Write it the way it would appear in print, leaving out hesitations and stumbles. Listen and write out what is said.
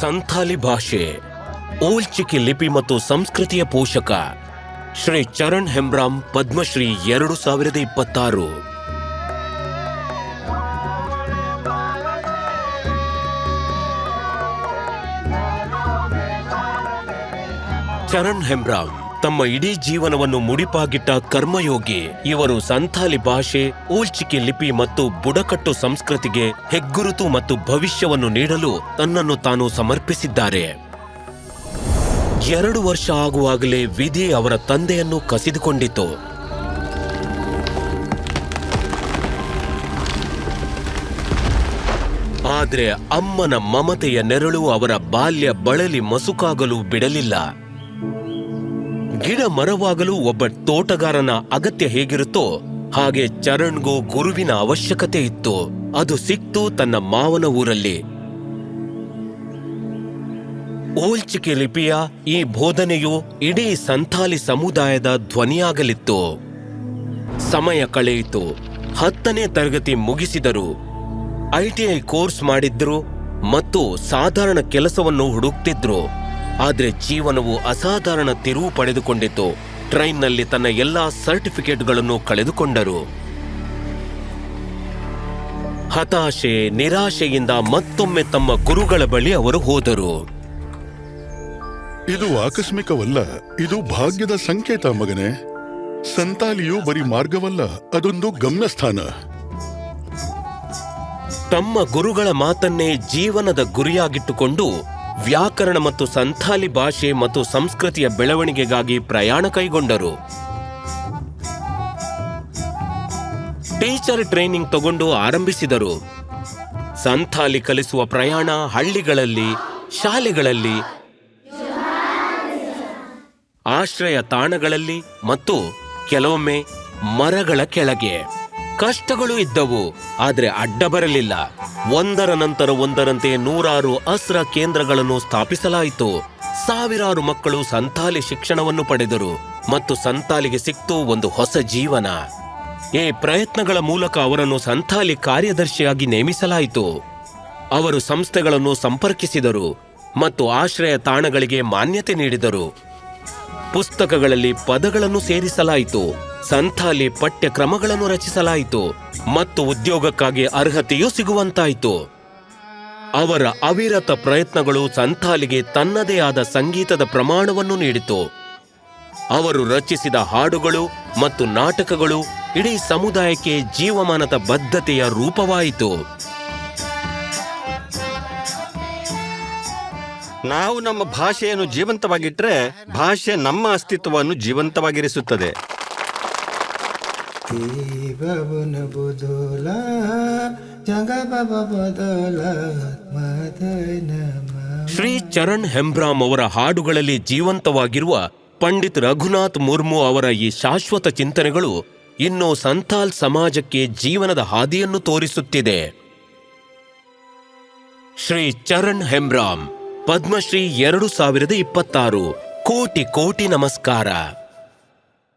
ಸಂಥಾಲಿ ಭಾಷೆ, ಓಲ್ಚಿಕಿ ಲಿಪಿ ಮತ್ತು ಸಂಸ್ಕೃತಿಯ ಪೋಷಕ ಶ್ರೀ ಚರಣ್ ಹೆಂಬ್ರಾಮ್ ಪದ್ಮಶ್ರೀ 2026. ಚರಣ್ ಹೆಂಬ್ರಾಮ್ ತಮ್ಮ ಇಡೀ ಜೀವನವನ್ನು ಮುಡಿಪಾಗಿಟ್ಟ ಕರ್ಮಯೋಗಿ. ಇವರು ಸಂಥಾಲಿ ಭಾಷೆ, ಓಲ್ಚಿಕಿ ಲಿಪಿ ಮತ್ತು ಬುಡಕಟ್ಟು ಸಂಸ್ಕೃತಿಗೆ ಹೆಗ್ಗುರುತು ಮತ್ತು ಭವಿಷ್ಯವನ್ನು ನೀಡಲು ತನ್ನನ್ನು ತಾನು ಸಮರ್ಪಿಸಿದ್ದಾರೆ. 2 ವರ್ಷ ಆಗುವಾಗಲೇ ವಿಧಿ ಅವರ ತಂದೆಯನ್ನು ಕಸಿದುಕೊಂಡಿತು. ಆದರೆ ಅಮ್ಮನ ಮಮತೆಯ ನೆರಳು ಅವರ ಬಾಲ್ಯ ಬಳಲಿ ಮಸುಕಾಗಲು ಬಿಡಲಿಲ್ಲ. ಗಿಡ ಮರವಾಗಲು ಒಬ್ಬ ತೋಟಗಾರನ ಅಗತ್ಯ ಹೇಗಿರುತ್ತೋ ಹಾಗೆ ಚರಣ್ಗೂ ಗುರುವಿನ ಅವಶ್ಯಕತೆ ಇತ್ತು. ಅದು ಸಿಕ್ತು ತನ್ನ ಮಾವನ ಊರಲ್ಲಿ. ಓಲ್ಚಿಕಿ ಲಿಪಿಯ ಈ ಬೋಧನೆಯು ಇಡೀ ಸಂಥಾಲಿ ಸಮುದಾಯದ ಧ್ವನಿಯಾಗಲಿತ್ತು. ಸಮಯ ಕಳೆಯಿತು. 10ನೇ ತರಗತಿ ಮುಗಿಸಿದರು. ITI ಕೋರ್ಸ್ ಮಾಡಿದ್ರು ಮತ್ತು ಸಾಧಾರಣ ಕೆಲಸವನ್ನು ಹುಡುಕ್ತಿದ್ರು. ಆದರೆ ಜೀವನವು ಅಸಾಧಾರಣ ತಿರುವು ಪಡೆದುಕೊಂಡಿತು. ಟ್ರೈನ್ನಲ್ಲಿ ತನ್ನ ಎಲ್ಲಾ ಸರ್ಟಿಫಿಕೇಟ್ಗಳನ್ನು ಕಳೆದುಕೊಂಡರು. ಹತಾಶೆ, ನಿರಾಶೆಯಿಂದ ಮತ್ತೊಮ್ಮೆ ತಮ್ಮ ಗುರುಗಳ ಬಳಿ ಅವರು ಹೋದರು. ಇದು ಆಕಸ್ಮಿಕವಲ್ಲ, ಇದು ಭಾಗ್ಯದ ಸಂಕೇತ ಮಗನೇ. ಸಂತಾಲಿಯು ಬರೀ ಮಾರ್ಗವಲ್ಲ, ಅದೊಂದು ಗಮ್ಯಸ್ಥಾನ. ತಮ್ಮ ಗುರುಗಳ ಮಾತನ್ನೇ ಜೀವನದ ಗುರಿಯಾಗಿಟ್ಟುಕೊಂಡು ವ್ಯಾಕರಣ ಮತ್ತು ಸಂಥಾಲಿ ಭಾಷೆ ಮತ್ತು ಸಂಸ್ಕೃತಿಯ ಬೆಳವಣಿಗೆಗಾಗಿ ಪ್ರಯಾಣ ಕೈಗೊಂಡರು. ಟೀಚರ್ ಟ್ರೈನಿಂಗ್ ತಗೊಂಡು ಆರಂಭಿಸಿದರು. ಸಂಥಾಲಿ ಕಲಿಸುವ ಪ್ರಯಾಣ ಹಳ್ಳಿಗಳಲ್ಲಿ, ಶಾಲೆಗಳಲ್ಲಿ, ಆಶ್ರಯ ತಾಣಗಳಲ್ಲಿ ಮತ್ತು ಕೆಲವೊಮ್ಮೆ ಮರಗಳ ಕೆಳಗೆ. ಕಷ್ಟಗಳು ಇದ್ದವು, ಆದರೆ ಅಡ್ಡ ಬರಲಿಲ್ಲ. ಒಂದರ ನಂತರ ಒಂದರಂತೆ 100 ಅಸ್ರ ಕೇಂದ್ರಗಳನ್ನು ಸ್ಥಾಪಿಸಲಾಯಿತು. ಸಾವಿರಾರು ಮಕ್ಕಳು ಸಂಥಾಲಿ ಶಿಕ್ಷಣವನ್ನು ಪಡೆದರು ಮತ್ತು ಸಂಥಾಲಿಗೆ ಸಿಕ್ತು ಒಂದು ಹೊಸ ಜೀವನ. ಈ ಪ್ರಯತ್ನಗಳ ಮೂಲಕ ಅವರನ್ನು ಸಂಥಾಲಿ ಕಾರ್ಯದರ್ಶಿಯಾಗಿ ನೇಮಿಸಲಾಯಿತು. ಅವರು ಸಂಸ್ಥೆಗಳನ್ನು ಸಂಪರ್ಕಿಸಿದರು ಮತ್ತು ಆಶ್ರಯ ತಾಣಗಳಿಗೆ ಮಾನ್ಯತೆ ನೀಡಿದರು. ಪುಸ್ತಕಗಳಲ್ಲಿ ಪದಗಳನ್ನು ಸೇರಿಸಲಾಯಿತು. ಸಂಥಾಲಿ ಪಠ್ಯಕ್ರಮಗಳನ್ನು ರಚಿಸಲಾಯಿತು ಮತ್ತು ಉದ್ಯೋಗಕ್ಕಾಗಿ ಅರ್ಹತೆಯೂ ಸಿಗುವಂತಾಯಿತು. ಅವರ ಅವಿರತ ಪ್ರಯತ್ನಗಳು ಸಂಥಾಲಿಗೆ ತನ್ನದೇ ಆದ ಸಂಗೀತದ ಪ್ರಮಾಣವನ್ನು ನೀಡಿತು. ಅವರು ರಚಿಸಿದ ಹಾಡುಗಳು ಮತ್ತು ನಾಟಕಗಳು ಇಡೀ ಸಮುದಾಯಕ್ಕೆ ಜೀವಮಾನದ ಬದ್ಧತೆಯ ರೂಪವಾಯಿತು. ನಾವು ನಮ್ಮ ಭಾಷೆಯನ್ನು ಜೀವಂತವಾಗಿಟ್ಟರೆ ಭಾಷೆ ನಮ್ಮ ಅಸ್ತಿತ್ವವನ್ನು ಜೀವಂತವಾಗಿರಿಸುತ್ತದೆ. ಶ್ರೀ ಚರಣ್ ಹೆಂಬ್ರಾಮ್ ಅವರ ಹಾಡುಗಳಲ್ಲಿ ಜೀವಂತವಾಗಿರುವ ಪಂಡಿತ್ ರಘುನಾಥ್ ಮುರ್ಮು ಅವರ ಈ ಶಾಶ್ವತ ಚಿಂತನೆಗಳು ಇನ್ನೂ ಸಂಥಾಲ್ ಸಮಾಜಕ್ಕೆ ಜೀವನದ ಹಾದಿಯನ್ನು ತೋರಿಸುತ್ತಿದೆ. ಶ್ರೀ ಚರಣ್ ಹೆಂಬ್ರಾಮ್ ಪದ್ಮಶ್ರೀ 2026. ಕೋಟಿ ಕೋಟಿ ನಮಸ್ಕಾರ.